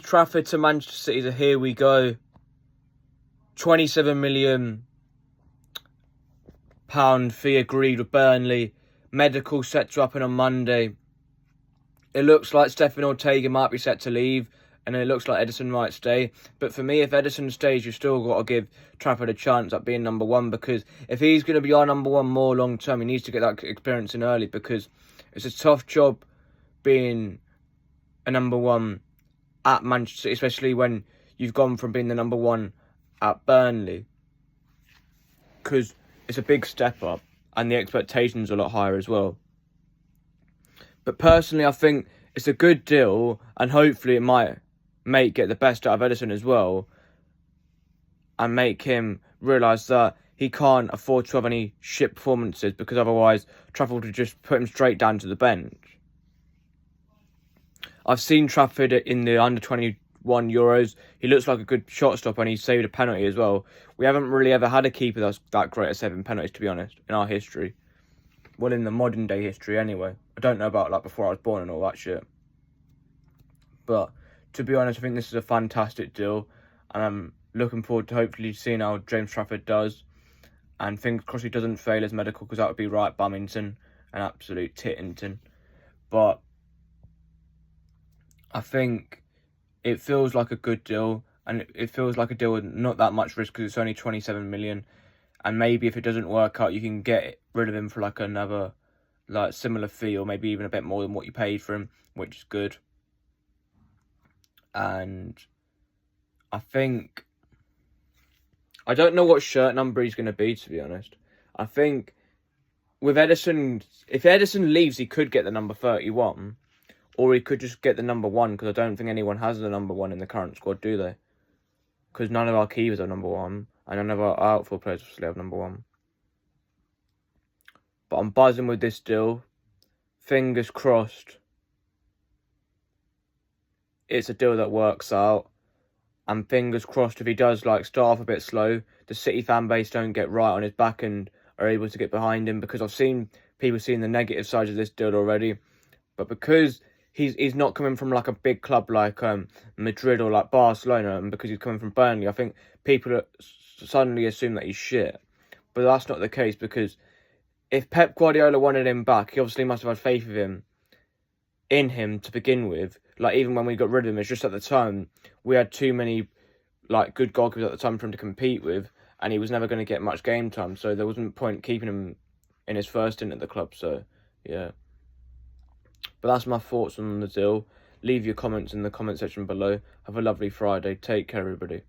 Trafford to Manchester City, so here we go. £27 million fee agreed with Burnley. Medical set to happen on Monday. It looks like Stefan Ortega might be set to leave, and it looks like Ederson might stay. But for me, if Ederson stays, you've still got to give Trafford a chance at being number one, because if he's going to be our number one more long term, he needs to get that experience in early, because it's a tough job being a number one at Manchester City, especially when you've gone from being the number one at Burnley, because it's a big step up and the expectations are a lot higher as well. But personally, I think it's a good deal, and hopefully it might get the best out of Ederson as well, and make him realise that he can't afford to have any shit performances, because otherwise Trafford would just put him straight down to the bench. I've seen Trafford in the under-21 Euros. He looks like a good shot stopper, and he saved a penalty as well. We haven't really ever had a keeper that's that great at saving penalties, to be honest, in our history. Well, in the modern day history anyway. I don't know about like before I was born and all that shit. But to be honest, I think this is a fantastic deal, and I'm looking forward to hopefully seeing how James Trafford does. And fingers crossed he doesn't fail his medical, because that would be right bummington, an absolute tittington. But I think it feels like a good deal, and it feels like a deal with not that much risk, because it's only 27 million. And maybe if it doesn't work out, you can get rid of him for like another like similar fee, or maybe even a bit more than what you paid for him, which is good. And I think, I don't know what shirt number he's going to be, to be honest. I think with Ederson, if Ederson leaves, he could get the number 31, or he could just get the number 1, because I don't think anyone has the number 1 in the current squad, do they? Because none of our keepers are number 1, and none of our outfield players obviously have number 1. But I'm buzzing with this deal. Fingers crossed it's a deal that works out. And fingers crossed if he does like start off a bit slow, the City fan base don't get right on his back and are able to get behind him, because I've seen people seeing the negative sides of this deal already. But because he's not coming from like a big club like Madrid or like Barcelona, and because he's coming from Burnley, I think people suddenly assume that he's shit. But that's not the case, because if Pep Guardiola wanted him back, he obviously must have had faith in him to begin with. Like, even when we got rid of him, it's just at the time we had too many like good goalkeepers at the time for him to compete with, and he was never going to get much game time, so there wasn't point keeping him in his first stint at the club. So yeah, but that's my thoughts on the deal. Leave your comments in the comment section below. Have a lovely Friday. Take care, everybody.